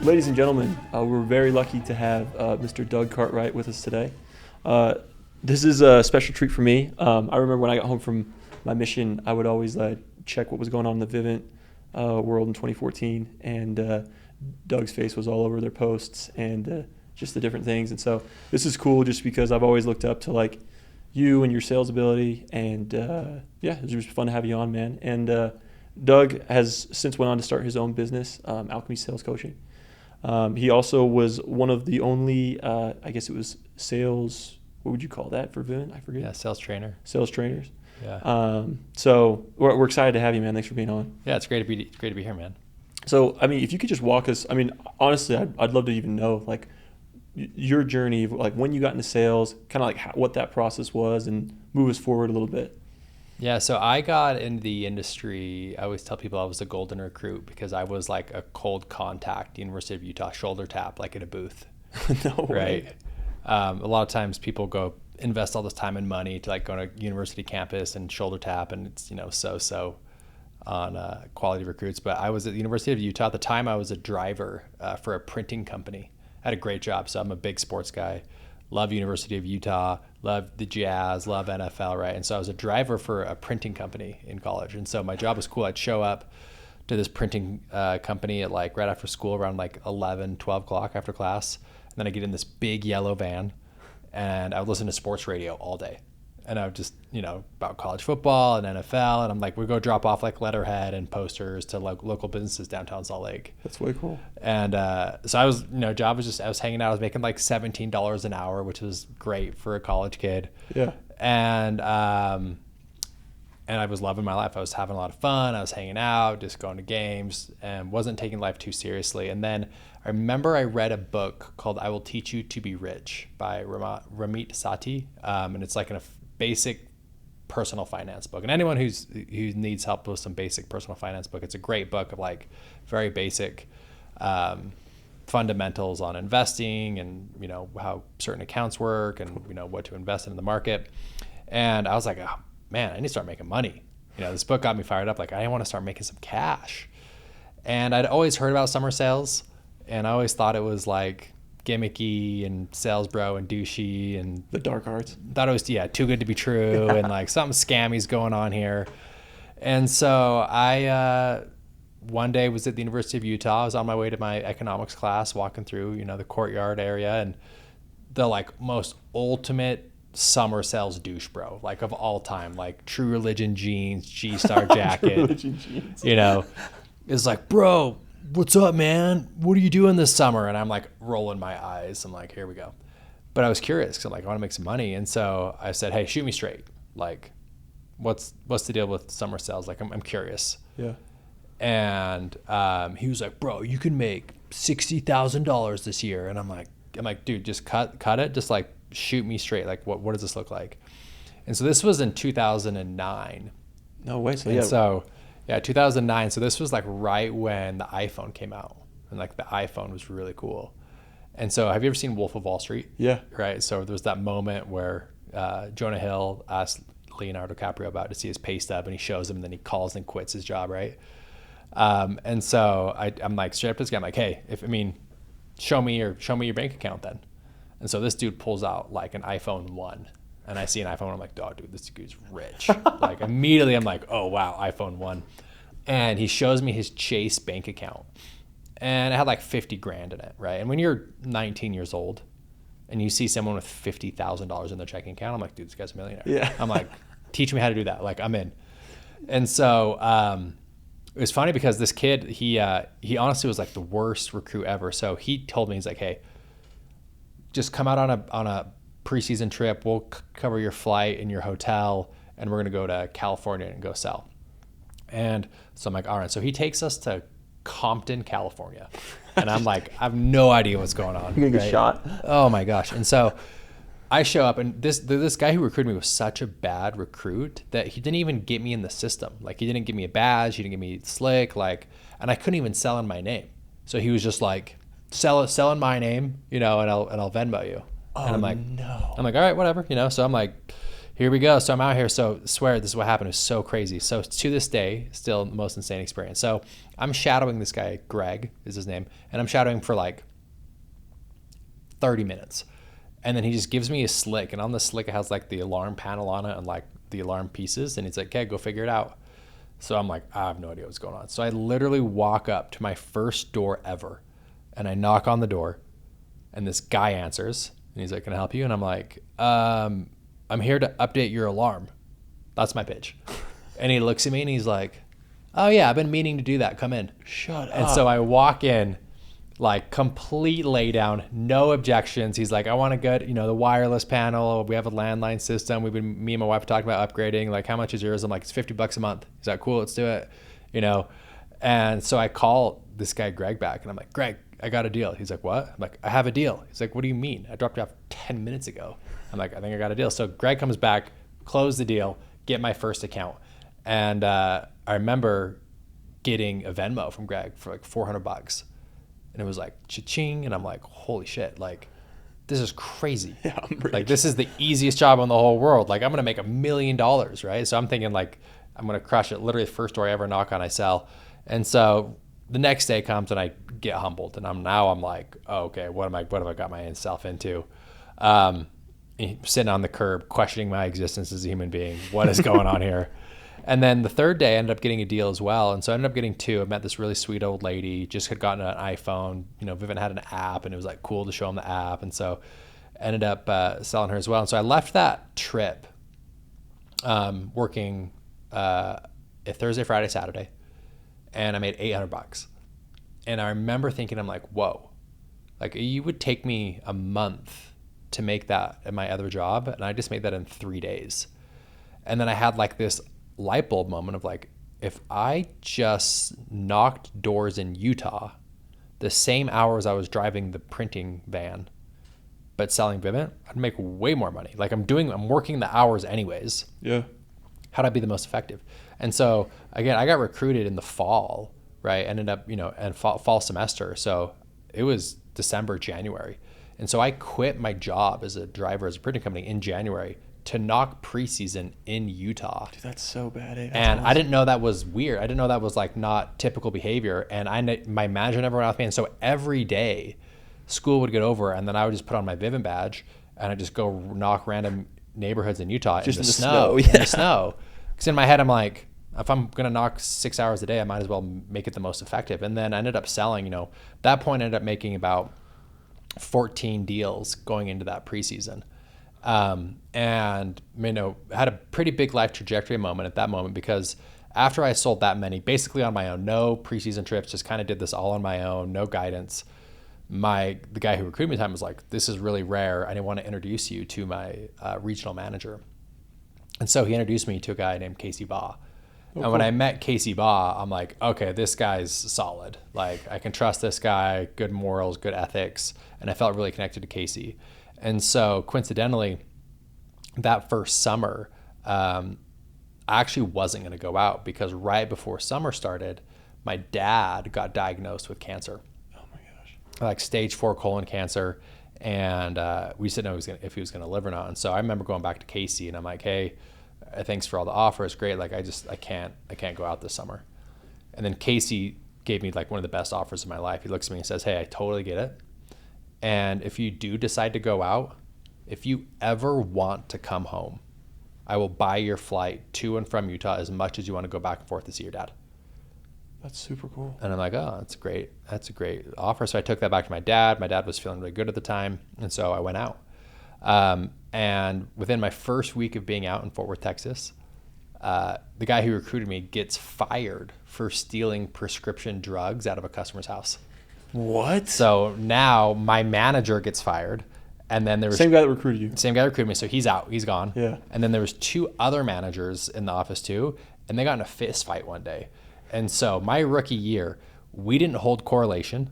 Ladies and gentlemen, we're very lucky to have Mr. Doug Cartwright with us today. This is a special treat for me. I remember when I got home from my mission, I would always check what was going on in the Vivint world in 2014, and Doug's face was all over their posts and just the different things. And so this is cool just because I've always looked up to you and your sales ability, and it was just fun to have you on, man. And Doug has since went on to start his own business, Alchemy Sales Coaching. He also was one of the only, I guess it was sales, what would you call that for Vivint? I forget. Yeah, sales trainer. Sales trainers. Yeah. So we're excited to have you, man. Thanks for being on. Yeah, it's great to be here, man. So, I mean, if you could just walk us, I mean, honestly, I'd love to even know, your journey of, when you got into sales, kind of what that process was, and move us forward a little bit. Yeah, so I got into the industry. I always tell people I was a golden recruit because I was like a cold contact, University of Utah, shoulder tap, at a booth. No way. Right. A lot of times people go invest all this time and money to go to university campus and shoulder tap, and it's so on quality recruits. But I was at the University of Utah at the time. I was a driver for a printing company. I had a great job, so I'm a big sports guy. Love University of Utah, love the Jazz, love NFL, right? And so I was a driver for a printing company in college. And so my job was cool. I'd show up to this printing company at right after school, around 11, 12 o'clock after class. And then I get in this big yellow van and I would listen to sports radio all day. And I would just, about college football and NFL. And we go drop off letterhead and posters to local businesses downtown Salt Lake. That's way cool. And so I was, job was just, I was hanging out. I was making $17 an hour, which was great for a college kid. Yeah. And I was loving my life. I was having a lot of fun. I was hanging out, just going to games, and wasn't taking life too seriously. And then I remember I read a book called I Will Teach You to Be Rich by Ramit Sethi. And it's a basic personal finance book. And anyone who needs help with some basic personal finance book, it's a great book of very basic fundamentals on investing and, how certain accounts work and, what to invest in the market. And I was like, oh man, I need to start making money. This book got me fired up. I want to start making some cash. And I'd always heard about summer sales, and I always thought it was gimmicky and sales bro and douchey and the dark arts. Thought it was too good to be true and something scammy's going on here. And so I one day was at the University of Utah. I was on my way to my economics class, walking through the courtyard area, and the most ultimate summer sales douche bro, of all time, True Religion jeans, G-Star jacket. True Religion jeans. Is bro, what's up, man? What are you doing this summer? And I'm rolling my eyes. I'm here we go. But I was curious because I'm I want to make some money. And so I said, hey, shoot me straight. What's the deal with summer sales? I'm curious. Yeah. And he was bro, you can make $60,000 this year. And I'm like, dude, just cut it. Just shoot me straight. What does this look like? And so this was in 2009. No way. So and yeah. So yeah, 2009. So this was right when the iPhone came out, and the iPhone was really cool. And so have you ever seen Wolf of Wall Street? Yeah. Right. So there was that moment where Jonah Hill asked Leonardo DiCaprio about to see his pay stub, and he shows him, and then he calls and quits his job. Right. And so I'm straight up to this guy. I'm hey, show me your bank account then. And so this dude pulls out an iPhone 1. And I see an iPhone, I'm oh, dude, this dude's rich. Immediately, I'm oh, wow, iPhone 1. And he shows me his Chase bank account. And it had 50 grand in it, right? And when you're 19 years old and you see someone with $50,000 in their checking account, I'm dude, this guy's a millionaire. Yeah. I'm teach me how to do that. I'm in. And so it was funny because this kid, he honestly was the worst recruit ever. So he told me, he's hey, just come out on a preseason trip. We'll cover your flight and your hotel, and we're going to go to California and go sell. And so I'm all right. So he takes us to Compton, California. And I'm I have no idea what's going on. You're going to get shot. Oh my gosh. And so I show up, and this guy who recruited me was such a bad recruit that he didn't even get me in the system. He didn't give me a badge. He didn't give me slick. And I couldn't even sell in my name. So he was just sell in my name, and I'll Venmo you. Oh, and I'm no. I'm all right, whatever, So I'm here we go. So I'm out here. So swear this is what happened. It was so crazy. So to this day, still the most insane experience. So I'm shadowing this guy, Greg is his name, and I'm shadowing for like 30 minutes. And then he just gives me a slick, and on the slick it has like the alarm panel on it and like the alarm pieces, and he's like, okay, go figure it out. So I'm like, I have no idea what's going on. So I literally walk up to my first door ever, and I knock on the door, and this guy answers, and he's like, can I help you? And I'm like, I'm here to update your alarm. That's my pitch. And he looks at me and he's like, oh yeah, I've been meaning to do that. Come in. Shut up. And so I walk in, like complete lay down, no objections. He's like, I want to get, the wireless panel. We have a landline system. Me and my wife talked about upgrading. Like, how much is yours? I'm like, it's $50 a month. He's like, cool, let's do it. And so I call this guy, Greg, back, and I'm like, Greg, I got a deal. He's like, what? I'm like, I have a deal. He's like, what do you mean? I dropped you off 10 minutes ago. I'm like, I think I got a deal. So Greg comes back, close the deal, get my first account. And I remember getting a Venmo from Greg for like $400. And it was like cha-ching. And I'm like, holy shit. Like, this is crazy. Yeah, I'm rich. Like, this is the easiest job in the whole world. Like, I'm going to make $1 million, right? So I'm thinking like, I'm going to crush it. Literally the first door I ever knock on, I sell. And so the next day comes and I get humbled. And I'm like, oh, okay, what have I got myself into? Sitting on the curb, questioning my existence as a human being. What is going on here? And then the third day I ended up getting a deal as well. And so I ended up getting two. I met this really sweet old lady, just had gotten an iPhone. Vivint had an app, and it was like cool to show them the app. And so ended up selling her as well. And so I left that trip working a Thursday, Friday, Saturday, and I made $800. And I remember thinking, I'm like, whoa, like you would take me a month to make that at my other job, and I just made that in 3 days. And then I had like this light bulb moment of like, if I just knocked doors in Utah the same hours I was driving the printing van but selling Vivint, I'd make way more money. Like I'm working the hours anyways. Yeah. How'd I be the most effective? And so again, I got recruited in the fall, right? Ended up, and fall semester. So it was December, January. And so I quit my job as a driver as a printing company in January to knock preseason in Utah. Dude, that's so bad. That's and awesome. I didn't know that was weird. I didn't know that was like not typical behavior. And my manager never went out with me. And so every day school would get over, and then I would just put on my Vivint badge and I'd just go knock random neighborhoods in Utah just in the snow. In the snow. Because in my head, I'm like, if I'm going to knock 6 hours a day, I might as well make it the most effective. And then I ended up selling, at that point, I ended up making about 14 deals going into that preseason. And, had a pretty big life trajectory moment at that moment, because after I sold that many, basically on my own, no preseason trips, just kind of did this all on my own, no guidance. The guy who recruited me at the time was like, this is really rare. I want to introduce you to my regional manager. And so he introduced me to a guy named Casey Baugh. Oh, and when I met Casey Baugh, I'm like, okay, this guy's solid. Like, I can trust this guy, good morals, good ethics. And I felt really connected to Casey. And so coincidentally, that first summer, I actually wasn't going to go out, because right before summer started, my dad got diagnosed with cancer. Oh my gosh. Like stage 4 colon cancer. And we didn't know if he was going to live or not. And so I remember going back to Casey, and I'm like, hey, thanks for all the offers. Great. Like, I can't go out this summer. And then Casey gave me like one of the best offers of my life. He looks at me and says, hey, I totally get it. And if you do decide to go out, if you ever want to come home, I will buy your flight to and from Utah as much as you want to go back and forth to see your dad. That's super cool. And I'm like, oh, that's great. That's a great offer. So I took that back to my dad. My dad was feeling really good at the time. And so I went out. And within my first week of being out in Fort Worth, Texas, the guy who recruited me gets fired for stealing prescription drugs out of a customer's house. What? So now my manager gets fired. And then there was same guy that recruited you. Same guy that recruited me. So he's out. He's gone. Yeah. And then there was 2 other managers in the office too. And they got in a fist fight one day. And so my rookie year, we didn't hold correlation.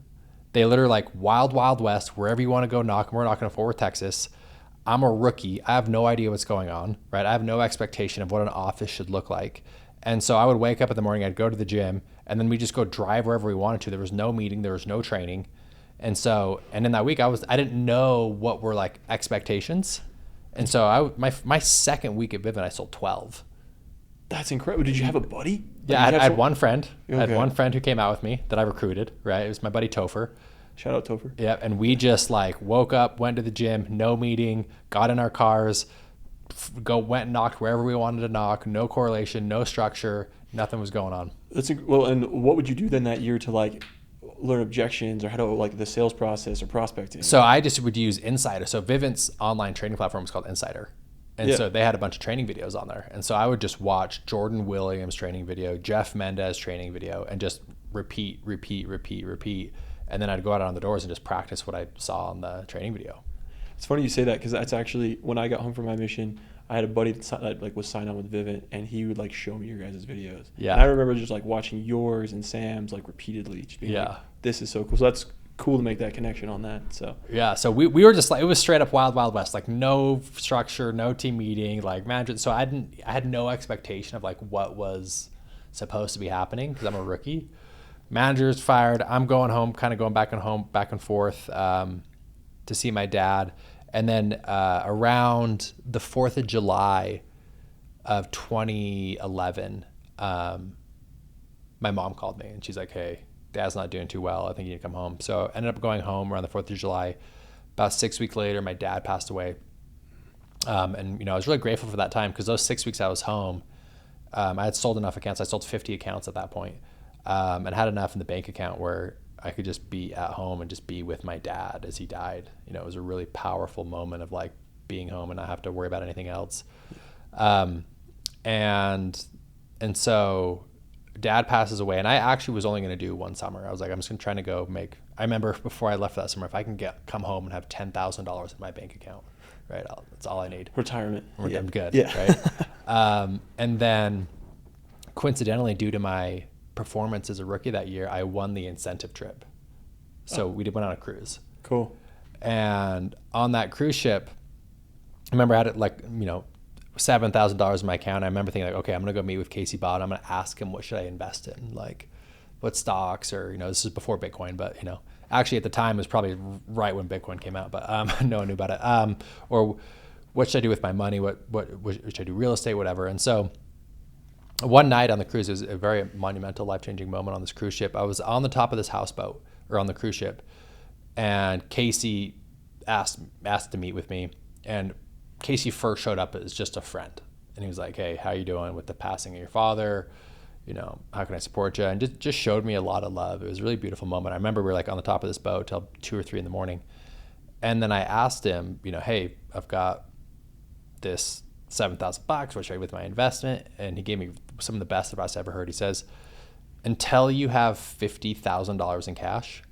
They literally like wild, wild west, wherever you want to go knock. We're knocking on Fort Worth, Texas. I'm a rookie. I have no idea what's going on, right? I have no expectation of what an office should look like. And so I would wake up in the morning, I'd go to the gym, and then we just go drive wherever we wanted to. There was no meeting, there was no training. And in that week, I didn't know what were like expectations. And so my second week at Vivint, I sold 12. That's incredible. Did you have a buddy? Yeah, I had one friend. Okay. I had one friend who came out with me that I recruited, right? It was my buddy Topher. Shout out Topher. Yeah, and we just like woke up, went to the gym, no meeting, got in our cars, went and knocked wherever we wanted to knock, no correlation, no structure, nothing was going on. Well, and what would you do then that year to like learn objections or how to like the sales process or prospecting? So I just would use Insider. So Vivint's online training platform is called Insider. And so they had a bunch of training videos on there. And so I would just watch Jordan Williams training video, Jeff Mendez training video, and just repeat. And then I'd go out on the doors and just practice what I saw on the training video. It's funny you say that because that's actually when I got home from my mission, I had a buddy that like was signed on with Vivint, and he would like show me your guys' videos. Yeah. And I remember just like watching yours and Sam's like repeatedly, just being like, this is so cool. So that's cool to make that connection on that. So yeah, so we were just like, it was straight up wild west, like no structure, no team meeting, like management. So I had no expectation of like what was supposed to be happening because I'm a rookie. Manager's fired. I'm going home, kind of going back and forth to see my dad. And then around the 4th of July of 2011, my mom called me and she's like, hey, Dad's not doing too well. I think you need to come home. So I ended up going home around the 4th of July. About 6 weeks later, my dad passed away. And I was really grateful for that time because those 6 weeks I was home, I had sold enough accounts. I sold 50 accounts at that point, and had enough in the bank account where I could just be at home and just be with my dad as he died. It was a really powerful moment of like being home and not have to worry about anything else. And so Dad passes away, and I actually was only going to do one summer. I was like, I'm just going to try to go make. I remember before I left that summer, if I can come home and have $10,000 in my bank account, right? That's all I need. Retirement. I'm good. Yeah. Right. And then, coincidentally, due to my performance as a rookie that year, I won the incentive trip. So we went on a cruise. Cool. And on that cruise ship, I remember I had it like $7,000 in my account. I remember thinking like, okay, I'm going to go meet with Casey Bott. I'm going to ask him, what should I invest in? Like what stocks or, this is before Bitcoin, but actually at the time it was probably right when Bitcoin came out, but no one knew about it. Or what should I do with my money? What should I do? Real estate, whatever. And so one night on the cruise, it was a very monumental, life-changing moment on this cruise ship. I was on the top of this houseboat or on the cruise ship, and Casey asked to meet with me. And Casey first showed up as just a friend, and he was like, hey, how you doing with the passing of your father? How can I support you? And just showed me a lot of love. It was a really beautiful moment. I remember we were like on the top of this boat till 2 or 3 in the morning. And then I asked him, hey, I've got this $7,000. What should I do with my investment? And he gave me some of the best advice I ever heard. He says, until you have $50,000 in cash,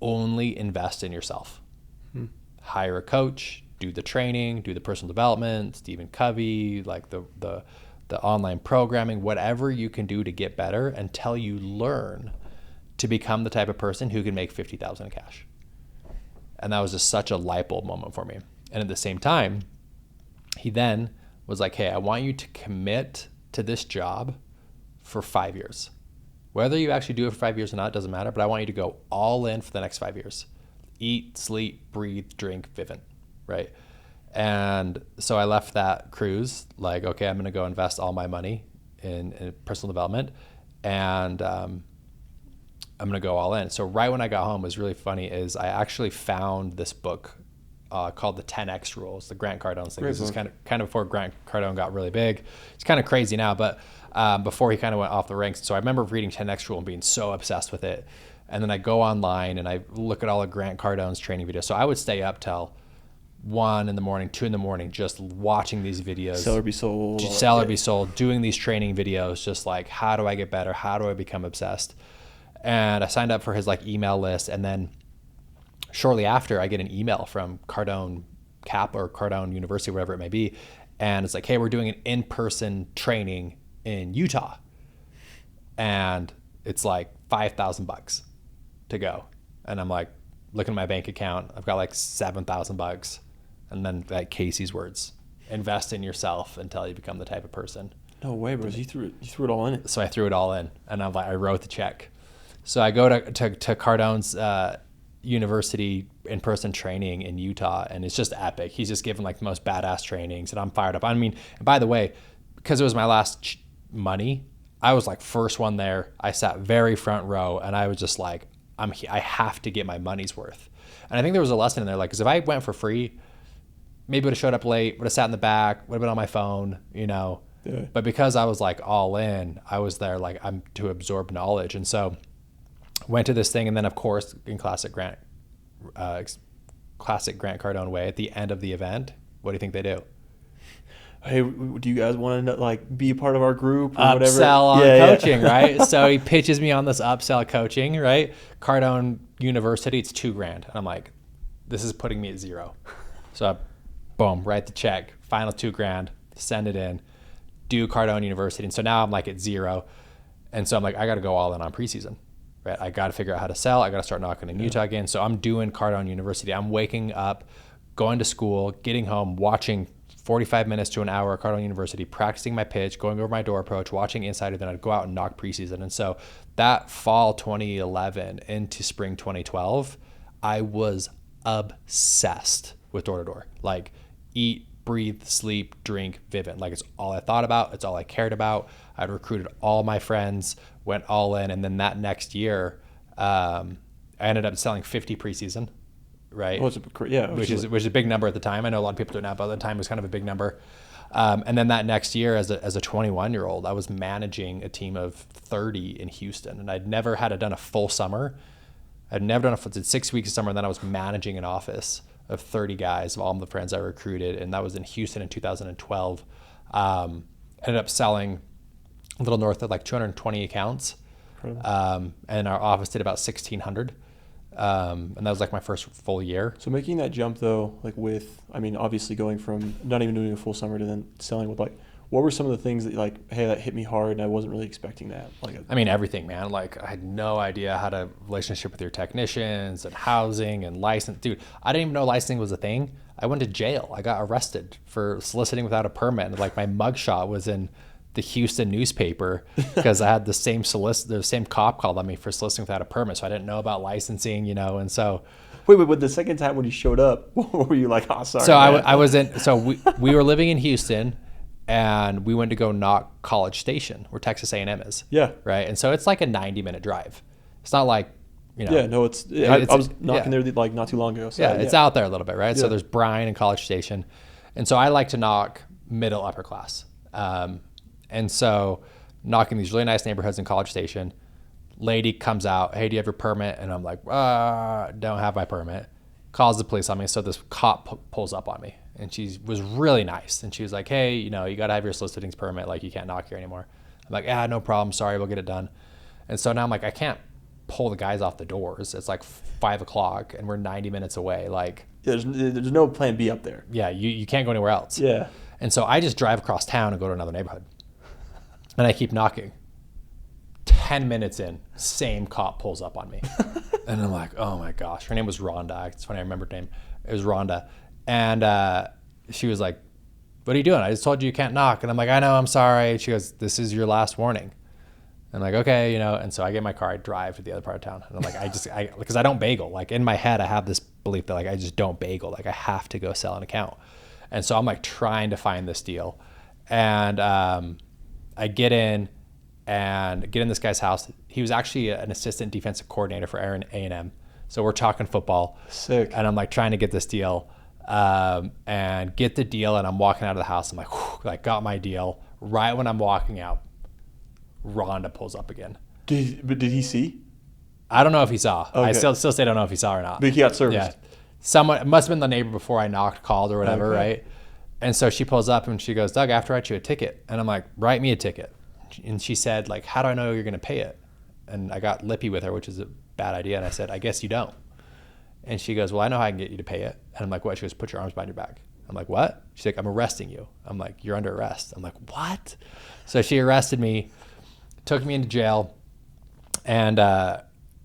only invest in yourself. Hire a coach, do the training, do the personal development, Stephen Covey, like the online programming, whatever you can do to get better until you learn to become the type of person who can make $50,000 in cash. And that was just such a light bulb moment for me. And at the same time, he then was like, hey, I want you to commit to this job for 5 years. Whether you actually do it for 5 years or not, doesn't matter, but I want you to go all in for the next 5 years. Eat, sleep, breathe, drink, Vivint, right? And so I left that cruise like, okay, I'm going to go invest all my money in personal development, and I'm going to go all in. So right when I got home, was really funny is I actually found this book called the 10X Rules, the Grant Cardone's thing. This is kind of before Grant Cardone got really big. It's kind of crazy now, but before he kind of went off the ranks. So I remember reading 10X Rule and being so obsessed with it. And then I go online and I look at all of Grant Cardone's training videos. So I would stay up till 1 in the morning, 2 in the morning, just watching these videos. Sell or be sold. Sell or be sold, doing these training videos, just like, how do I get better? How do I become obsessed? And I signed up for his like email list. And then shortly after, I get an email from Cardone Cap or Cardone University, whatever it may be. And it's like, hey, we're doing an in-person training in Utah. And it's like $5,000 to go. And I'm like, looking at my bank account, I've got like $7,000. And then like Casey's words, invest in yourself until you become the type of person. No way, bro. You threw it all in it. So I threw it all in, and I wrote the check. So I go to Cardone's university in-person training in Utah, and it's just epic. He's just giving like the most badass trainings, and I'm fired up. I mean, and by the way, because it was my last money, I was like first one there. I sat very front row, and I was just like, I have to get my money's worth. And I think there was a lesson in there, like, because if I went for free, maybe would have showed up late, would have sat in the back, would have been on my phone, you know. Yeah. But because I was like all in, I was there like I'm to absorb knowledge, and so went to this thing, and then of course in classic Grant Cardone way, at the end of the event, what do you think they do? Hey, do you guys want to like be a part of our group or whatever? Upsell on coaching, right? So he pitches me on this upsell coaching, right? Cardone University, it's $2,000, and I'm like, this is putting me at zero. So I, boom, write the check, final $2,000, send it in, do Cardone University, and so now I'm like at zero, and so I'm like, I got to go all in on preseason, right? I got to figure out how to sell. I got to start knocking in Utah again. So I'm doing Cardone University. I'm waking up, going to school, getting home, watching 45 minutes to an hour at Cardone University, practicing my pitch, going over my door approach, watching Insider, then I'd go out and knock preseason. And so that fall 2011 into spring 2012, I was obsessed with door-to-door. Like eat, breathe, sleep, drink, Vivint. Like it's all I thought about. It's all I cared about. I'd recruited all my friends, went all in. And then that next year, I ended up selling 50 preseason. Right. Which is a big number at the time. I know a lot of people do it now, but at the time it was kind of a big number. And then that next year, as a 21-year-old, I was managing a team of 30 in Houston, and I'd never done a full summer. I'd never did 6 weeks of summer, and then I was managing an office of 30 guys of all the friends I recruited, and that was in Houston in 2012. Ended up selling a little north of like 220 accounts, and our office did about 1,600. And that was like my first full year. So making that jump though, like obviously going from not even doing a full summer to then selling with what were some of the things that like, hey, that hit me hard and I wasn't really expecting that? Everything, man. Like I had no idea how to relationship with your technicians and housing and license. Dude, I didn't even know licensing was a thing. I went to jail. I got arrested for soliciting without a permit. And like my mugshot was in the Houston newspaper because I had the same cop called on me for soliciting without a permit. So I didn't know about licensing, you know, and so. Wait, the second time when you showed up, what were you like, oh, sorry? So I was in, so we were living in Houston and we went to go knock College Station where Texas A&M is. Yeah. Right. And so it's like a 90-minute drive. It's not like, you know. Yeah, no, I was knocking there like not too long ago. So it's out there a little bit, right? Yeah. So there's Bryan and College Station. And so I like to knock middle upper class. And so knocking these really nice neighborhoods in College Station, lady comes out, hey, do you have your permit? And I'm like, don't have my permit. Calls the police on me. So this cop pulls up on me, and she was really nice. And she was like, hey, you know, you got to have your soliciting permit. Like you can't knock here anymore. I'm like, no problem. Sorry, we'll get it done. And so now I'm like, I can't pull the guys off the doors. It's like 5 o'clock and we're 90 minutes away. Like there's no plan B up there. Yeah. You can't go anywhere else. Yeah. And so I just drive across town and go to another neighborhood. And I keep knocking. 10 minutes in, same cop pulls up on me. And I'm like, oh my gosh. Her name was Rhonda. It's funny, I remember her name. It was Rhonda. And she was like, what are you doing? I just told you can't knock. And I'm like, I know, I'm sorry. She goes, this is your last warning. I'm like, okay, you know. And so I get my car, I drive to the other part of town. And I'm like, because I don't bagel. Like in my head, I have this belief that like I just don't bagel. Like I have to go sell an account. And so I'm like trying to find this deal. And I get in this guy's house. He was actually an assistant defensive coordinator for A&M. So we're talking football. Sick. And I'm like trying to get this deal and get the deal. And I'm walking out of the house. I'm like, whew, like got my deal. Right when I'm walking out, Rhonda pulls up again. Did he see? I don't know if he saw. Okay. I still say I don't know if he saw or not. But he got serviced. Yeah. Someone, it must have been the neighbor before I knocked, called or whatever, right? And so she pulls up and she goes, Doug, I have to write you a ticket. And I'm like, write me a ticket. And she said, like, how do I know you're going to pay it? And I got lippy with her, which is a bad idea. And I said, I guess you don't. And she goes, well, I know how I can get you to pay it. And I'm like, what? She goes, put your arms behind your back. I'm like, what? She's like, I'm arresting you. I'm like, you're under arrest. I'm like, what? So she arrested me, took me into jail. And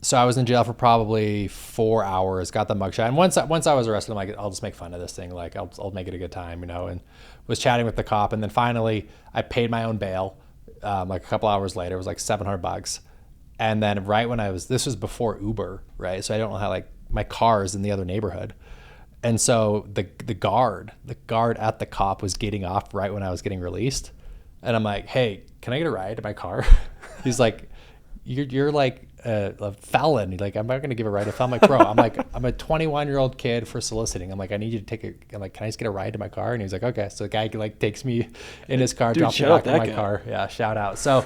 so I was in jail for probably 4 hours, got the mugshot. And once I was arrested, I'm like, I'll just make fun of this thing. Like, I'll make it a good time, you know, and was chatting with the cop. And then finally I paid my own bail. Like a couple hours later, it was like $700. And then right when this was before Uber, right? So I don't know how like my car is in the other neighborhood. And so the guard at the cop was getting off right when I was getting released. And I'm like, hey, can I get a ride to my car? He's like, you're like a felon. He's like, I'm not going to give a ride to a felon. I'm like, bro, I'm a 21-year-old kid for soliciting. I'm like, I need you to I'm like, can I just get a ride to my car? And he's like, okay. So the guy like takes me in his car, drops me back in my car. Yeah, shout out. So,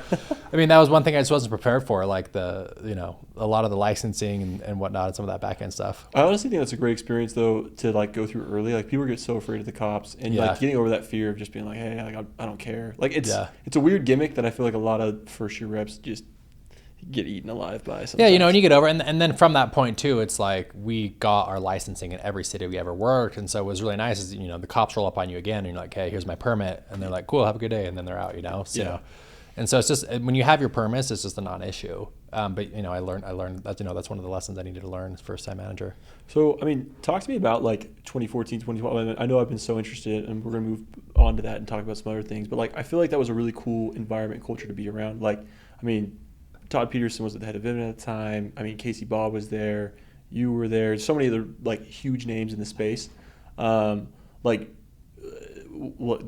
I mean, that was one thing I just wasn't prepared for, like a lot of the licensing and whatnot and some of that back end stuff. I honestly think that's a great experience though to like go through early. Like people get so afraid of the cops and like getting over that fear of just being like, hey, like, I don't care. Like it's a weird gimmick that I feel like a lot of first year reps just get eaten alive by sometimes. Yeah, and you get over it. And then from that point too, it's like we got our licensing in every city we ever worked. And so it was really nice is, the cops roll up on you again and you're like, hey, here's my permit. And they're like, cool, have a good day. And then they're out, So, and so it's just, when you have your permits, it's just a non-issue. But I learned that, that's one of the lessons I needed to learn as first time manager. So, I mean, talk to me about like 2014, 2012. I know I've been so interested and we're going to move on to that and talk about some other things, but like, I feel like that was a really cool environment, culture to be around. Like, I mean, Todd Peterson was the head of Vivid at the time. I mean, Casey Bob was there. You were there. So many other like huge names in the space. What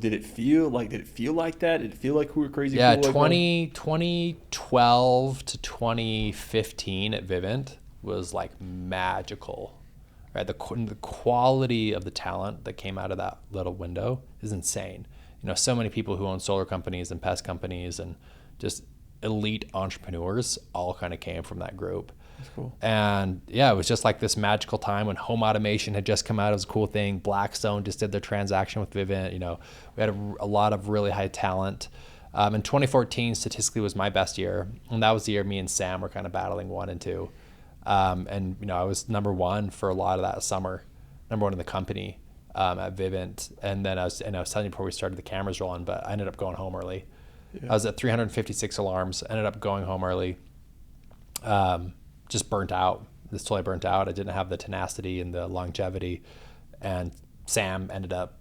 did it feel like? Did it feel like that? Did it feel like we were crazy? Yeah, cool 2012 to 2015 at Vivint was like magical, right? The quality of the talent that came out of that little window is insane. So many people who own solar companies and pest companies and just elite entrepreneurs all kind of came from that group. That's cool. And yeah, it was just like this magical time when home automation had just come out as a cool thing. Blackstone just did their transaction with Vivint. We had a lot of really high talent. And 2014 statistically was my best year. And that was the year me and Sam were kind of battling 1 and 2. And I was number 1 for a lot of that summer, number 1 in the company at Vivint. And then I was telling you before we started the cameras rolling, but I ended up going home early. Yeah. I was at 356 alarms, ended up going home early, just burnt out. Just totally burnt out. I didn't have the tenacity and the longevity. And Sam ended up,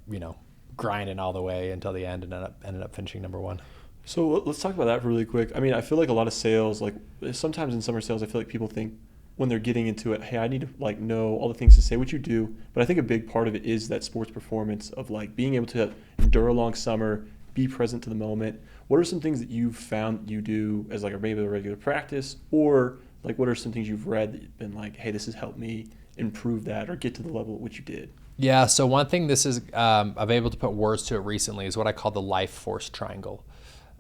grinding all the way until the end and ended up finishing number 1. So let's talk about that really quick. I mean, I feel like a lot of sales, like sometimes in summer sales, I feel like people think when they're getting into it, hey, I need to like know all the things to say what you do. But I think a big part of it is that sports performance of like being able to endure a long summer, be present to the moment. What are some things that you've found you do as like maybe a regular practice, or like what are some things you've read that you've been like, hey, this has helped me improve that or get to the level at which you did? Yeah, so one thing this is I've been able to put words to it recently is what I call the life force triangle.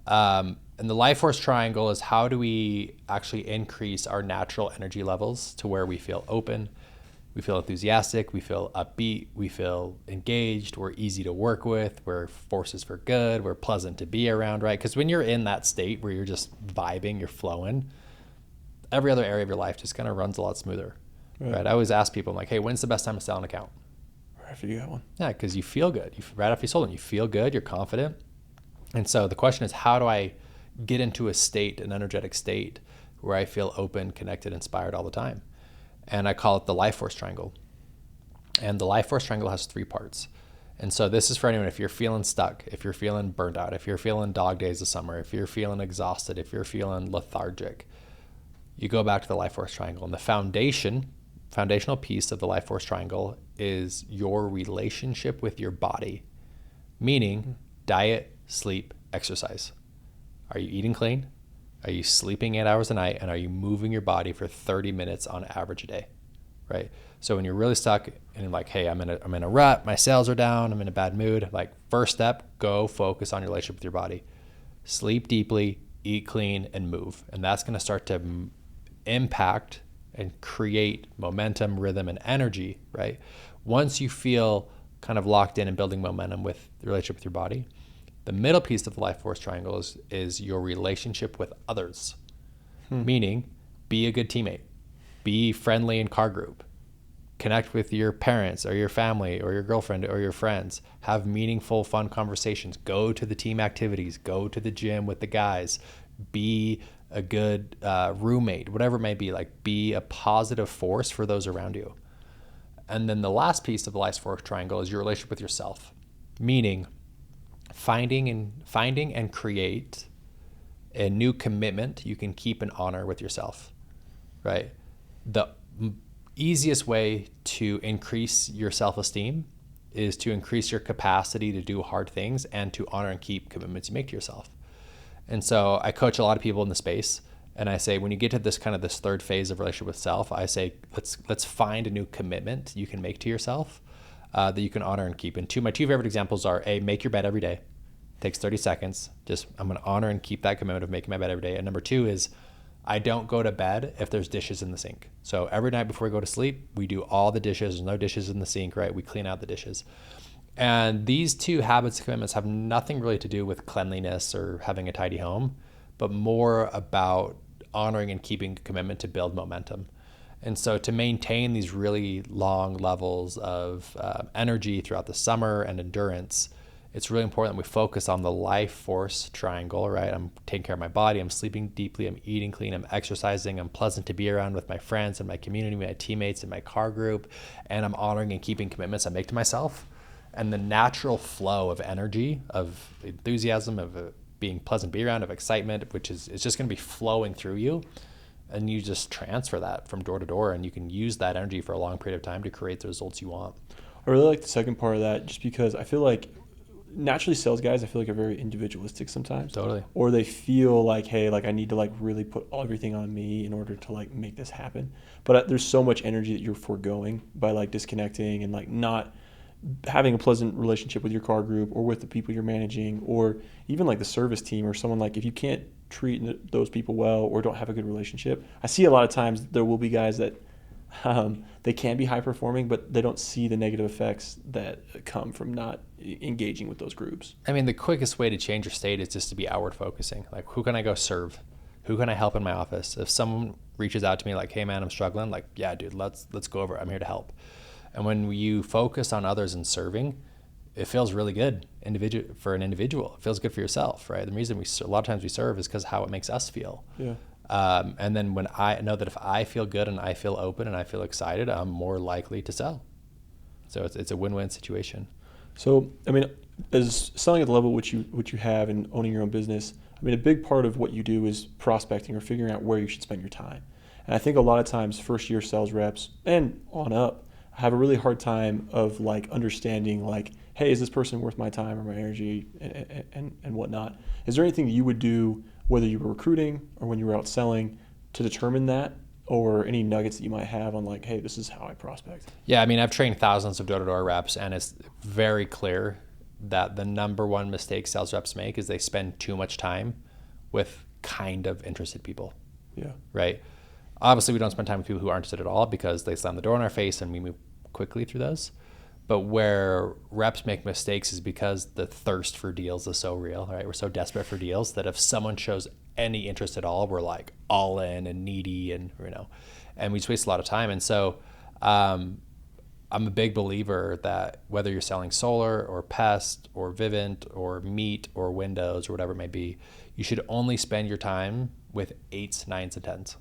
And the life force triangle is how do we actually increase our natural energy levels to where we feel open, we feel enthusiastic, we feel upbeat, we feel engaged, we're easy to work with, we're forces for good, we're pleasant to be around, right? Because when you're in that state where you're just vibing, you're flowing, every other area of your life just kind of runs a lot smoother, right? I always ask people, I'm like, hey, when's the best time to sell an account? Right after you got one. Yeah, because you feel good. Right after you sold it, you feel good, you're confident. And so the question is, how do I get into a state, an energetic state, where I feel open, connected, inspired all the time? And I call it the life force triangle. And the life force triangle has 3 parts. And so this is for anyone, if you're feeling stuck, if you're feeling burnt out, if you're feeling dog days of summer, if you're feeling exhausted, if you're feeling lethargic, you go back to the life force triangle. And the foundational piece of the life force triangle is your relationship with your body, meaning diet, sleep, exercise. Are you eating clean? Are you sleeping 8 hours a night? And are you moving your body for 30 minutes on average a day, right? So when you're really stuck and you're like, hey, I'm in a rut, my sales are down, I'm in a bad mood, like first step, go focus on your relationship with your body. Sleep deeply, eat clean, and move. And that's going to start to impact and create momentum, rhythm, and energy, right? Once you feel kind of locked in and building momentum with the relationship with your body, the middle piece of the life force triangle is your relationship with others, meaning be a good teammate, be friendly in car group, connect with your parents or your family or your girlfriend or your friends, have meaningful, fun conversations, go to the team activities, go to the gym with the guys, be a good roommate, whatever it may be, like be a positive force for those around you. And then the last piece of the life force triangle is your relationship with yourself, meaning finding and create a new commitment you can keep and honor with yourself, right? The easiest way to increase your self-esteem is to increase your capacity to do hard things and to honor and keep commitments you make to yourself. And so I coach a lot of people in the space, and I say, when you get to this kind of this third phase of relationship with self, I say, let's find a new commitment you can make to yourself that you can honor and keep. And my two favorite examples are, A, make your bed every day. Takes 30 seconds. Just, I'm going to honor and keep that commitment of making my bed every day. And number two is, I don't go to bed if there's dishes in the sink. So every night before we go to sleep, we do all the dishes. There's no dishes in the sink, right? We clean out the dishes. And these two habits and commitments have nothing really to do with cleanliness or having a tidy home, but more about honoring and keeping a commitment to build momentum. And so to maintain these really long levels of energy throughout the summer and endurance, it's really important that we focus on the life force triangle, right? I'm taking care of my body, I'm sleeping deeply, I'm eating clean, I'm exercising, I'm pleasant to be around with my friends and my community, my teammates and my car group, and I'm honoring and keeping commitments I make to myself. And the natural flow of energy, of enthusiasm, of being pleasant to be around, of excitement, which is just going to be flowing through you. And you just transfer that from door to door, and you can use that energy for a long period of time to create the results you want. I really like the second part of that, just because I feel like naturally sales guys, I feel like, are very individualistic sometimes. Totally. Or they feel like, hey, like I need to like really put everything on me in order to like make this happen. But there's so much energy that you're foregoing by like disconnecting and like not having a pleasant relationship with your car group or with the people you're managing, or even like the service team or someone. Like if you can't treat those people well or don't have a good relationship, I see a lot of times there will be guys that they can be high performing, but they don't see the negative effects that come from not engaging with those groups. I mean, the quickest way to change your state is just to be outward focusing. Like, who can I go serve? Who can I help in my office? If someone reaches out to me like, hey man, I'm struggling, like, yeah, dude, let's go over. I'm here to help. And when you focus on others and serving, it feels really good for an individual. It feels good for yourself, right? The reason a lot of times we serve is because how it makes us feel. Yeah. And then when I know that if I feel good and I feel open and I feel excited, I'm more likely to sell. So it's a win-win situation. So, I mean, as selling at the level which you have and owning your own business, I mean, a big part of what you do is prospecting or figuring out where you should spend your time. And I think a lot of times first-year sales reps and on up have a really hard time of like understanding like, hey, is this person worth my time or my energy and whatnot? Is there anything that you would do, whether you were recruiting or when you were out selling, to determine that, or any nuggets that you might have on like, hey, this is how I prospect? Yeah, I mean, I've trained thousands of door-to-door reps, and it's very clear that the number one mistake sales reps make is they spend too much time with kind of interested people. Yeah. Right? Obviously, we don't spend time with people who aren't interested at all because they slam the door in our face and we move quickly through those. But where reps make mistakes is because the thirst for deals is so real, right? We're so desperate for deals that if someone shows any interest at all, we're like all in and needy, and and we just waste a lot of time. And so I'm a big believer that whether you're selling solar or pest or Vivint or meat or windows or whatever it may be, you should only spend your time with 8s, 9s, and 10s.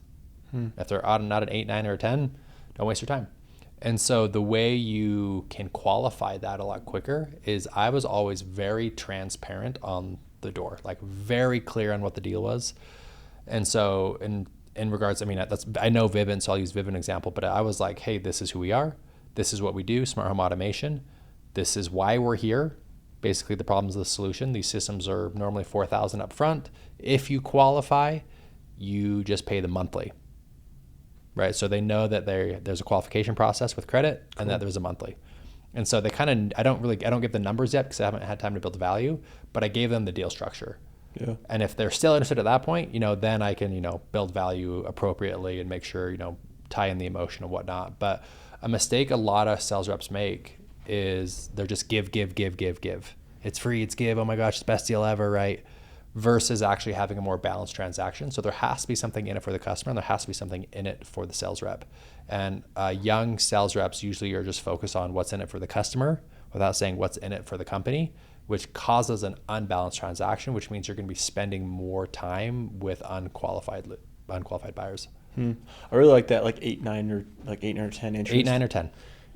If they're not an 8, 9, or a 10, don't waste your time. And so the way you can qualify that a lot quicker is I was always very transparent on the door, like very clear on what the deal was. And so in regards, I mean, I know Vivint, so I'll use Vivint example, but I was like, hey, this is who we are. This is what we do, smart home automation. This is why we're here. Basically, the problem's the solution. These systems are normally $4,000 up front. If you qualify, you just pay them monthly. Right, so they know that there's a qualification process with credit, and that there's a monthly. And so they kind of, I don't give the numbers yet because I haven't had time to build the value, but I gave them the deal structure. Yeah. And if they're still interested at that point, then I can, build value appropriately and make sure, tie in the emotion and whatnot. But a mistake a lot of sales reps make is they're just give. It's free, it's give. Oh my gosh, it's best deal ever, right? Versus actually having a more balanced transaction. So there has to be something in it for the customer, and there has to be something in it for the sales rep. And young sales reps usually are just focused on what's in it for the customer without saying what's in it for the company, which causes an unbalanced transaction, which means you're going to be spending more time with unqualified buyers. I really like that, like 8, 9, or like 8 or 10 interest. 8, 9, or 10.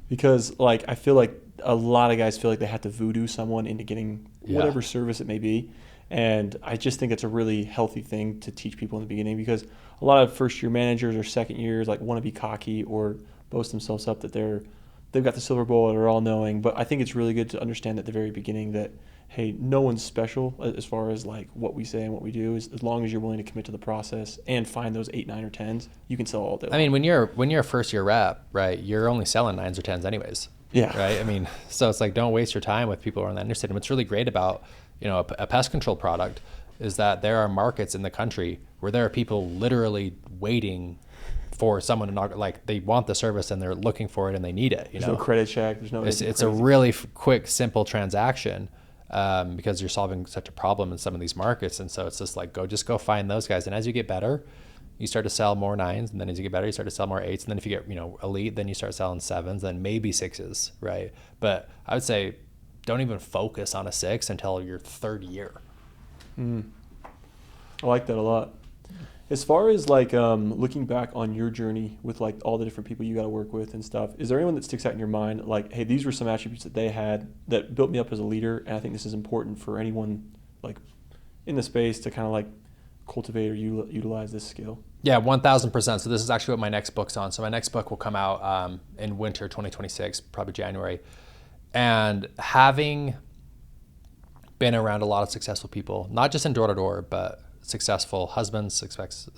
Because like I feel like a lot of guys feel like they have to voodoo someone into getting whatever service it may be. And I just think it's a really healthy thing to teach people in the beginning, because a lot of first-year managers or second years like want to be cocky or boast themselves up that they've got the silver bullet or all knowing. But I think it's really good to understand at the very beginning that, hey, no one's special as far as like what we say and what we do. As long as you're willing to commit to the process and find those 8, 9, or 10s, you can sell all day long. I mean, when you're a first year rep, right, you're only selling 9s or 10s anyways. Yeah. Right. I mean, so it's like, don't waste your time with people who aren't that interested. And what's really great about, a pest control product is that there are markets in the country where there are people literally waiting for someone to knock, like they want the service and they're looking for it and they need it. There's no credit check. There's no. It's a really quick, simple transaction because you're solving such a problem in some of these markets. And so it's just like, go find those guys. And as you get better, you start to sell more 9s, and then as you get better, you start to sell more 8s, and then if you get elite, then you start selling 7s, then maybe 6s, right? But I would say don't even focus on a 6 until your third year. I like that a lot. As far as like looking back on your journey with like all the different people you got to work with and stuff, is there anyone that sticks out in your mind like, hey, these were some attributes that they had that built me up as a leader, and I think this is important for anyone like in the space to kind of like cultivate or utilize this skill? Yeah, 1,000%. So this is actually what my next book's on. So my next book will come out in winter 2026, probably January. And having been around a lot of successful people, not just in door-to-door, but successful husbands,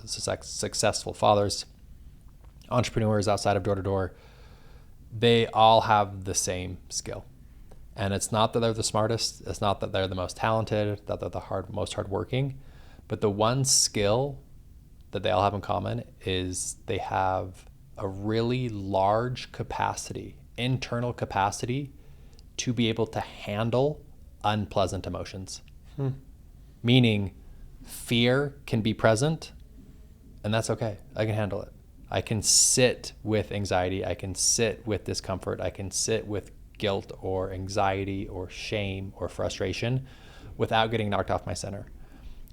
successful fathers, entrepreneurs outside of door-to-door, they all have the same skill. And it's not that they're the smartest. It's not that they're the most talented, that they're the most hardworking. But the one skill that they all have in common is they have a really large capacity, internal capacity, to be able to handle unpleasant emotions. Meaning fear can be present, and that's okay. I can handle it. I can sit with anxiety. I can sit with discomfort. I can sit with guilt or anxiety or shame or frustration without getting knocked off my center.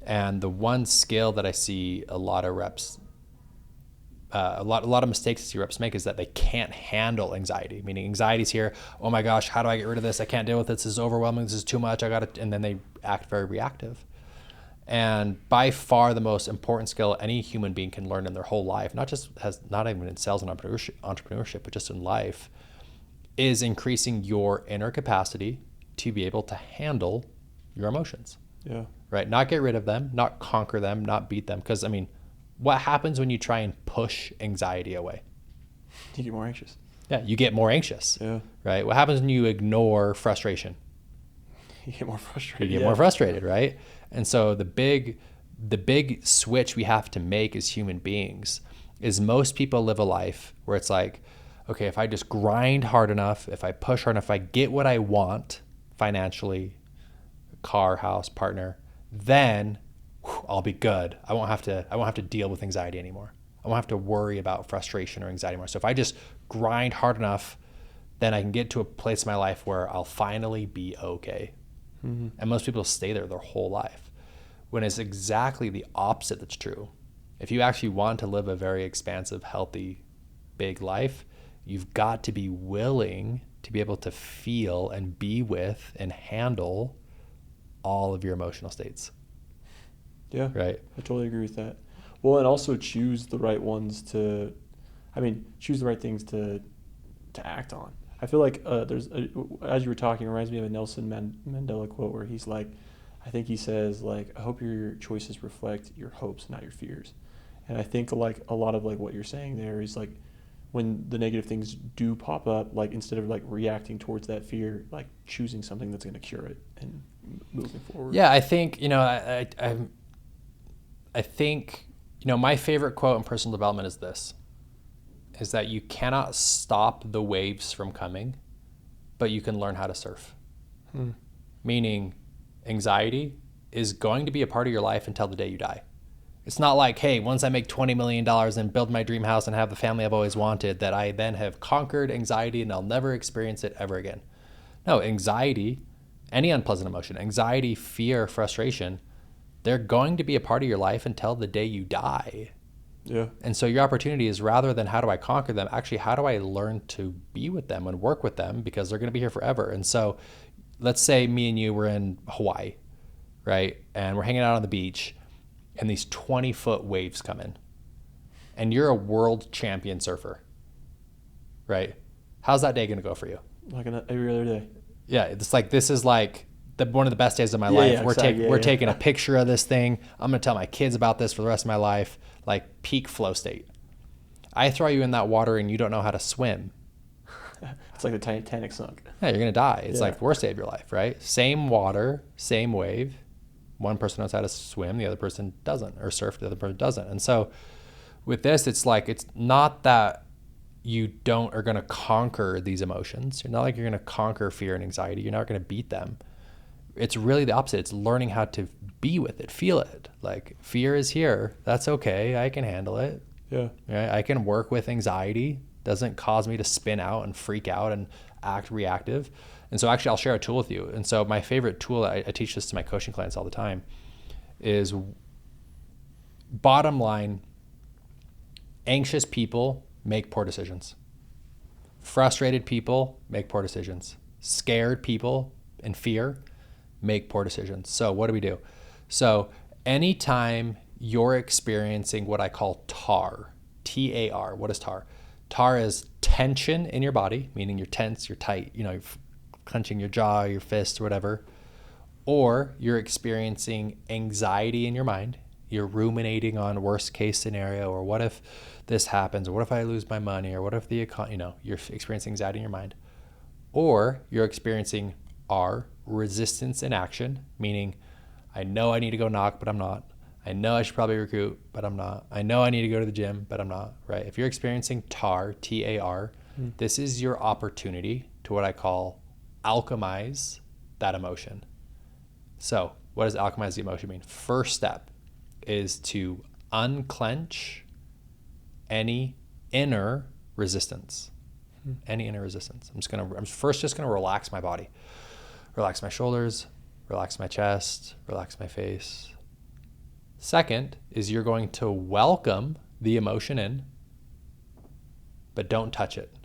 And the one skill that I see a lot of reps, a lot of mistakes I see reps make is that they can't handle anxiety. Meaning anxiety's here. Oh my gosh, how do I get rid of this? I can't deal with this. This is overwhelming. This is too much. And then they act very reactive. And by far the most important skill any human being can learn in their whole life, not even in sales and entrepreneurship, but just in life, is increasing your inner capacity to be able to handle your emotions. Yeah. Right? Not get rid of them, not conquer them, not beat them. Because, I mean, what happens when you try and push anxiety away? You get more anxious. Yeah, you get more anxious. Yeah. Right? What happens when you ignore frustration? You get more frustrated. You get more frustrated, right? And so the big switch we have to make as human beings is most people live a life where it's like, okay, if I just grind hard enough, if I push hard enough, if I get what I want financially, car, house, partner, then I'll be good. I won't have to deal with anxiety anymore. I won't have to worry about frustration or anxiety anymore. So if I just grind hard enough, then I can get to a place in my life where I'll finally be okay. And most people stay there their whole life, when it's exactly the opposite that's true. If you actually want to live a very expansive, healthy, big life, you've got to be willing to be able to feel and be with and handle all of your emotional states. Yeah. Right. I totally agree with that. Well, and also choose the right things to act on. I feel like as you were talking, it reminds me of a Nelson Mandela quote where he's like, I think he says like, I hope your choices reflect your hopes, not your fears. And I think like a lot of like what you're saying there is like, when the negative things do pop up, like instead of like reacting towards that fear, like choosing something that's going to cure it and moving forward. Yeah, I think, I think, my favorite quote in personal development is this, is that you cannot stop the waves from coming, but you can learn how to surf. Meaning anxiety is going to be a part of your life until the day you die. It's not like, hey, once I make $20 million and build my dream house and have the family I've always wanted, that I then have conquered anxiety and I'll never experience it ever again. No, anxiety, any unpleasant emotion, anxiety, fear, frustration, they're going to be a part of your life until the day you die. Yeah. And so your opportunity is, rather than how do I conquer them, actually how do I learn to be with them and work with them, because they're going to be here forever. And so let's say me and you were in Hawaii, right? And we're hanging out on the beach and these 20-foot waves come in and you're a world champion surfer. right? How's that day going to go for you? Like every other day. Yeah, it's like, this is like one of the best days of my Yeah, life. yeah, We're exactly. we're Yeah. taking a picture of this thing. I'm going to tell my kids about this for the rest of my life. Like peak flow state. I throw you in that water and you don't know how to swim. It's like the Titanic sunk. Yeah, you're going to die. It's Yeah. like the worst day of your life, right? Same water, same wave. One person knows how to swim, the other person doesn't, or surf, the other person doesn't. And so with this, it's like, it's not that you are going to conquer these emotions. You're not like you're going to conquer fear and anxiety. You're not going to beat them. It's really the opposite. It's learning how to be with it, feel it. Like, fear is here. That's okay. I can handle it. Yeah. Right? I can work with anxiety. Doesn't cause me to spin out and freak out and act reactive. And so actually, I'll share a tool with you. And so my favorite tool, I teach this to my coaching clients all the time, is bottom line, anxious people make poor decisions. Frustrated people make poor decisions. Scared people in fear make poor decisions. So what do? So anytime you're experiencing what I call TAR, T-A-R, what is TAR? TAR is tension in your body, meaning you're tense, you're tight, you're clenching your jaw, your fist, or whatever. Or you're experiencing anxiety in your mind. You're ruminating on worst case scenario, or what if this happens, or what if I lose my money, or what if you're experiencing anxiety in your mind. Or you're experiencing R, resistance in action, meaning I know I need to go knock, but I'm not. I know I should probably recruit, but I'm not. I know I need to go to the gym, but I'm not, right? If you're experiencing TAR, T-A-R, this is your opportunity to what I call alchemize that emotion. So what does alchemize the emotion mean? First step is to unclench any inner resistance. Any inner resistance. I'm first just gonna relax my body. Relax my shoulders, relax my chest, relax my face. Second is you're going to welcome the emotion in, but don't touch it.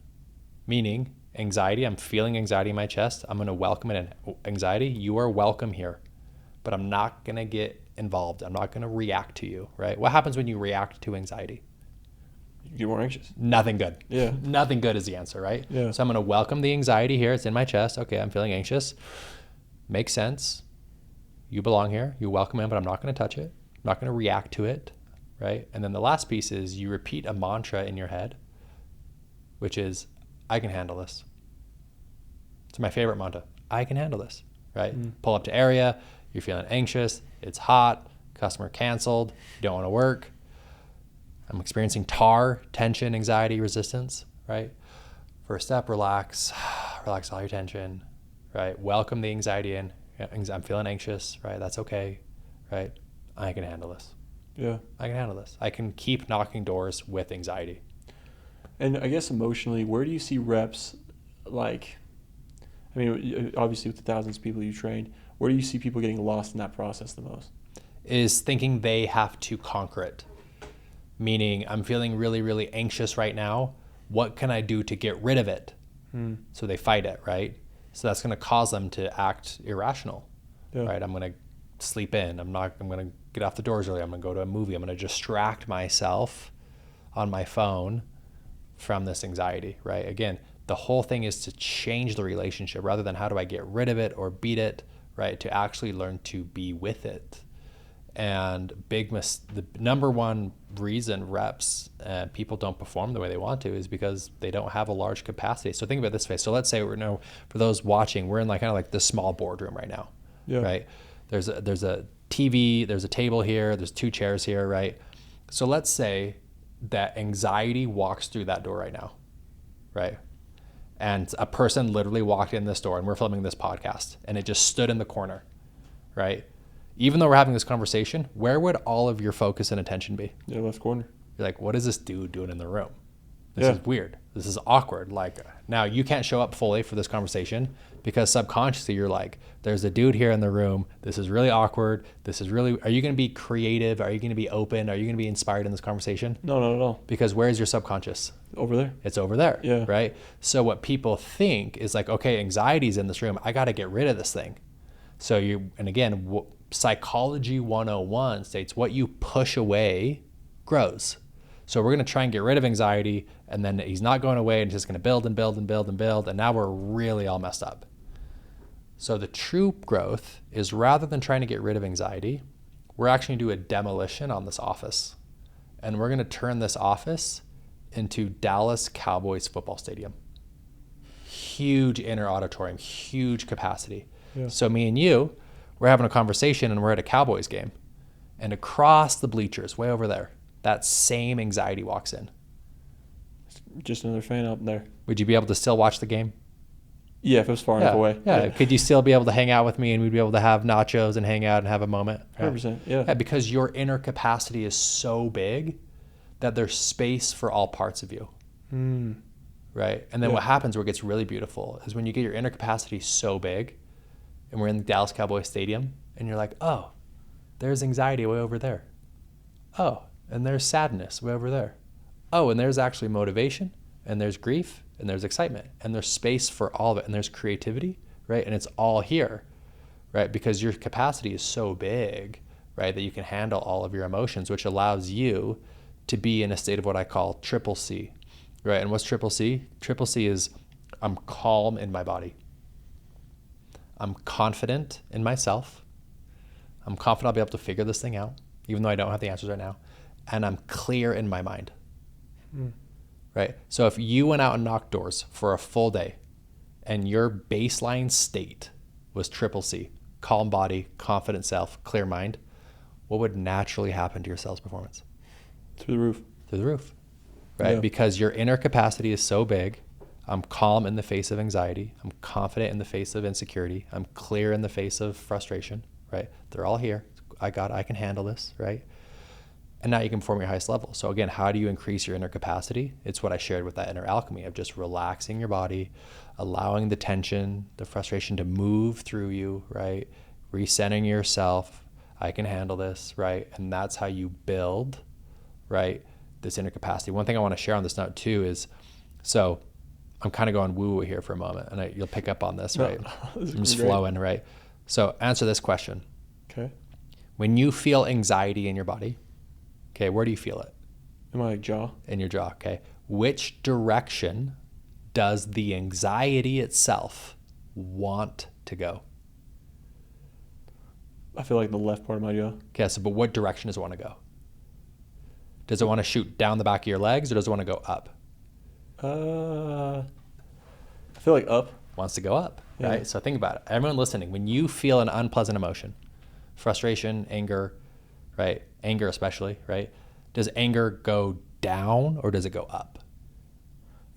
Meaning anxiety, I'm feeling anxiety in my chest. I'm going to welcome it in. Anxiety, you are welcome here, but I'm not going to get involved. I'm not going to react to you, right? What happens when you react to anxiety? You get more anxious. Nothing good. Yeah. Nothing good is the answer, right? Yeah. So I'm going to welcome the anxiety here. It's in my chest. Okay, I'm feeling anxious. Makes sense. You belong here. You welcome it, but I'm not going to touch it. I'm not going to react to it, right? And then the last piece is you repeat a mantra in your head, which is, I can handle this. It's my favorite mantra. I can handle this, right? Pull up to area. You're feeling anxious. It's hot. Customer canceled. You don't want to work. I'm experiencing TAR, tension, anxiety, resistance, right? First step, relax. Relax all your tension, right? Welcome the anxiety in. I'm feeling anxious, right? That's okay, right? I can handle this. Yeah. I can handle this. I can keep knocking doors with anxiety. And I guess emotionally, where do you see reps, like, I mean, obviously with the thousands of people you trained, where do you see people getting lost in that process the most? Is thinking they have to conquer it. Meaning, I'm feeling really, really anxious right now. What can I do to get rid of it? So they fight it, right? So that's going to cause them to act irrational, right? I'm going to sleep in. I'm going to get off the doors early. I'm going to go to a movie. I'm going to distract myself on my phone from this anxiety, right? Again, the whole thing is to change the relationship rather than how do I get rid of it or beat it, right? To actually learn to be with it. And the number one reason reps people don't perform the way they want to is because they don't have a large capacity. So think about it this way. So let's say for those watching, we're in like kind of like this small boardroom right now, right? There's a TV, there's a table here, there's 2 chairs here, right? So let's say that anxiety walks through that door right now, right? And a person literally walked in this door, and we're filming this podcast, and it just stood in the corner, right? Even though we're having this conversation, where would all of your focus and attention be? Yeah, left corner. You're like, what is this dude doing in the room? This is weird. This is awkward. Like, now you can't show up fully for this conversation because subconsciously you're like, there's a dude here in the room. This is really awkward. Are you going to be creative? Are you going to be open? Are you going to be inspired in this conversation? No, not at all. Because where's your subconscious? Over there. It's over there, Yeah. right? So what people think is like, okay, anxiety's in this room. I got to get rid of this thing. So Psychology 101 states what you push away grows. So we're going to try and get rid of anxiety, and then he's not going away and just going to build and build and build and build. And now we're really all messed up. So the true growth is, rather than trying to get rid of anxiety, we're actually going to do a demolition on this office. And we're going to turn this office into Dallas Cowboys football stadium. Huge inner auditorium, huge capacity. Yeah. So me and you, we're having a conversation and we're at a Cowboys game. And across the bleachers, way over there, that same anxiety walks in. Just another fan up there. Would you be able to still watch the game? Yeah, if it was far enough away. Yeah. Could you still be able to hang out with me and we'd be able to have nachos and hang out and have a moment? 100%. Yeah. Because your inner capacity is so big that there's space for all parts of you. Right? And then what happens, where it gets really beautiful, is when you get your inner capacity so big, and we're in the Dallas Cowboys Stadium, and you're like, oh, there's anxiety way over there. Oh, and there's sadness way over there. Oh, and there's actually motivation, and there's grief, and there's excitement, and there's space for all of it, and there's creativity, right? And it's all here, right? Because your capacity is so big, right, that you can handle all of your emotions, which allows you to be in a state of what I call triple C, right? And what's triple C? Triple C is, I'm calm in my body. I'm confident in myself. I'm confident I'll be able to figure this thing out, even though I don't have the answers right now. And I'm clear in my mind. Right? So if you went out and knocked doors for a full day and your baseline state was triple C, calm body, confident self, clear mind, what would naturally happen to your sales performance? Through the roof. Through the roof. Right? Yeah. Because your inner capacity is so big. I'm calm in the face of anxiety. I'm confident in the face of insecurity. I'm clear in the face of frustration, right? They're all here. I can handle this, right? And now you can perform your highest level. So again, how do you increase your inner capacity? It's what I shared with that inner alchemy of just relaxing your body, allowing the tension, the frustration to move through you, right? Recentering yourself. I can handle this, right? And that's how you build, right, this inner capacity. One thing I want to share on this note too is, so I'm kind of going woo-woo here for a moment, and you'll pick up on this, right? I'm just flowing, right? So answer this question. Okay. When you feel anxiety in your body, okay, where do you feel it? In my jaw. In your jaw, okay. Which direction does the anxiety itself want to go? I feel like the left part of my jaw. Okay, so but what direction does it want to go? Does it want to shoot down the back of your legs, or does it want to go up? I feel like up. Wants to go up, right? So think about it. Everyone listening, when you feel an unpleasant emotion, frustration, anger, right? Anger especially, right? Does anger go down or does it go up?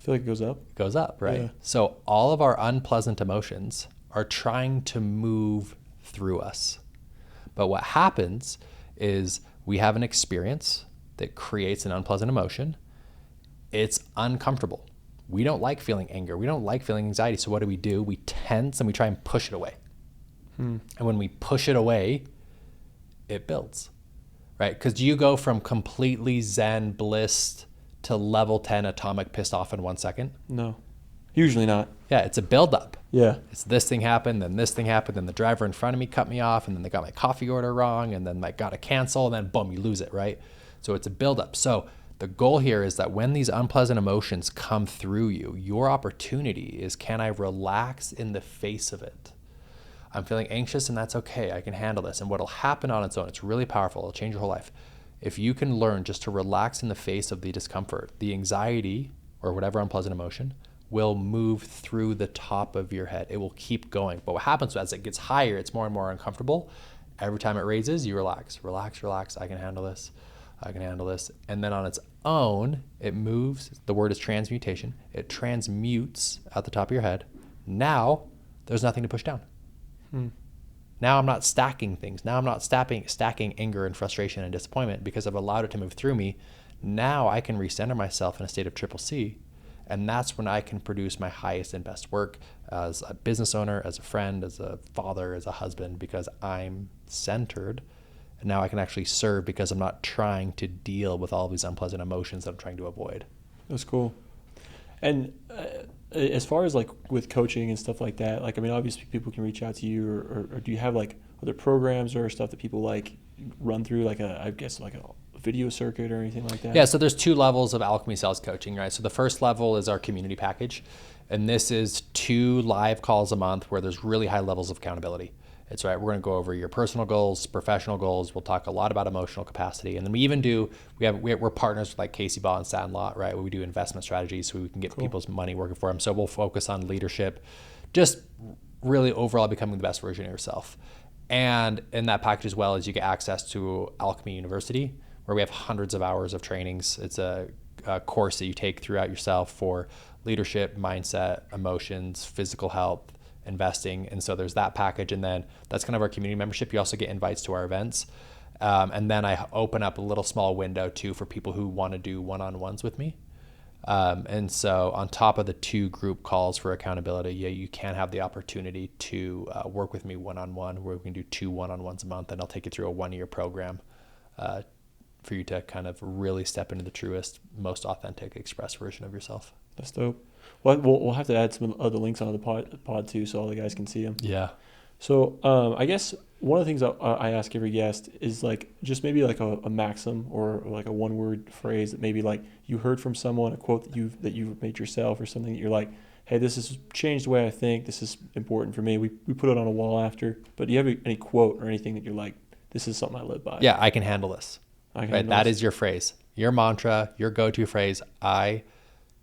I feel like it goes up. It goes up, right? Yeah. So all of our unpleasant emotions are trying to move through us. But what happens is we have an experience that creates an unpleasant emotion. It's uncomfortable. We don't like feeling anger. We don't like feeling anxiety. So what do? We tense and we try and push it away. And when we push it away, it builds, right? Because you go from completely zen, bliss to level 10 atomic pissed off in 1 second? No. Usually not. Yeah, it's a buildup. Yeah. It's this thing happened, then this thing happened, then the driver in front of me cut me off, and then they got my coffee order wrong, and then I got to cancel, and then boom, you lose it, right? So it's a buildup. So the goal here is that when these unpleasant emotions come through you, your opportunity is, can I relax in the face of it? I'm feeling anxious and that's okay. I can handle this. And what'll happen on its own, it's really powerful. It'll change your whole life. If you can learn just to relax in the face of the discomfort, the anxiety or whatever unpleasant emotion will move through the top of your head. It will keep going. But what happens as it gets higher, it's more and more uncomfortable. Every time it raises, you relax, relax, relax. I can handle this. I can handle this. And then on its own, it moves. The word is transmutation. It transmutes at the top of your head. Now there's nothing to push down. Now I'm not stacking things. Now I'm not stacking anger and frustration and disappointment because I've allowed it to move through me. Now I can recenter myself in a state of triple C. And that's when I can produce my highest and best work as a business owner, as a friend, as a father, as a husband, because I'm centered. And now I can actually serve because I'm not trying to deal with all these unpleasant emotions that I'm trying to avoid. That's cool. And as far as like with coaching and stuff like that, like, I mean, obviously people can reach out to you, or do you have like other programs or stuff that people like run through, like I guess like a video circuit or anything like that? Yeah, so there's 2 levels of Alchemy Sales Coaching, right? So the first level is our community package, and this is 2 live calls a month where there's really high levels of accountability. It's right. We're going to go over your personal goals, professional goals. We'll talk a lot about emotional capacity, and then we even we're partners with like Casey Baugh and Sandlot, right? Where we do investment strategies so we can get people's money working for them. So we'll focus on leadership, just really overall becoming the best version of yourself. And in that package as well as you get access to Alchemy University, where we have hundreds of hours of trainings. It's a course that you take throughout yourself for leadership, mindset, emotions, physical health, investing. And so there's that package. And then that's kind of our community membership. You also get invites to our events. And then I open up a little small window too for people who want to do one-on-ones with me. And so on top of the 2 group calls for accountability, you can have the opportunity to work with me one-on-one, where we can do 2 one-on-ones a month, and I'll take you through a 1-year program for you to kind of really step into the truest, most authentic, express version of yourself. That's dope. Well, we'll have to add some other links on the pod too, so all the guys can see them. Yeah. So I guess one of the things I ask every guest is like just maybe like a maxim or like a 1-word phrase that maybe like you heard from someone, a quote that you've made yourself, or something that you're like, hey, this has changed the way I think. This is important for me. We put it on a wall after. But do you have any quote or anything that you're like, this is something I live by? Yeah, I can handle this. Right, that is your phrase, your mantra, your go-to phrase. I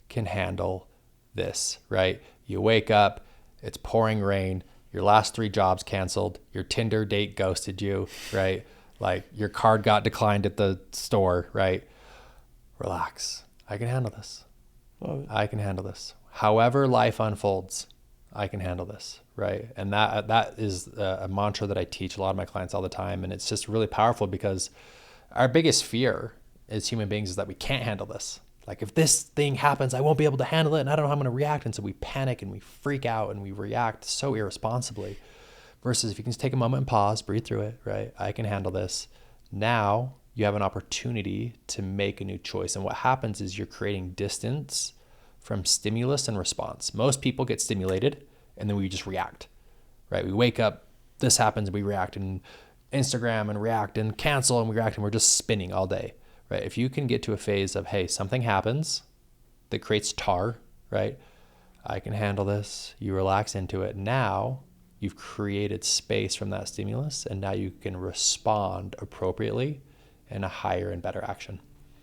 can handle this. Right? You wake up, it's pouring rain. Your last 3 jobs canceled, your Tinder date ghosted you, right? Like your card got declined at the store, right? Relax. I can handle this. Love it. I can handle this. However life unfolds, I can handle this, right? And that is a mantra that I teach a lot of my clients all the time. And it's just really powerful because our biggest fear as human beings is that we can't handle this. Like if this thing happens, I won't be able to handle it and I don't know how I'm going to react. And so we panic and we freak out and we react so irresponsibly. Versus if you can just take a moment and pause, breathe through it, right? I can handle this. Now you have an opportunity to make a new choice. And what happens is you're creating distance from stimulus and response. Most people get stimulated and then we just react, right? We wake up, this happens, and we react, and Instagram and react and cancel and we react, and we're just spinning all day. Right? If you can get to a phase of, hey, something happens that creates tar, right? I can handle this. You relax into it. Now you've created space from that stimulus, and now you can respond appropriately in a higher and better action.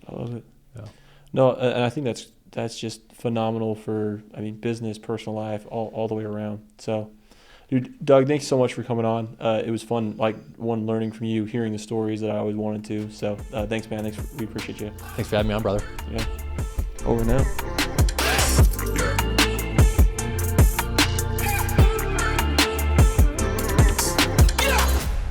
I love it. Yeah. No, and I think that's just phenomenal for, business, personal life, all the way around. So, dude, Doug, thanks so much for coming on. It was fun, learning from you, hearing the stories that I always wanted to. So thanks, man. We appreciate you. Thanks for having me on, brother. Yeah. Over now.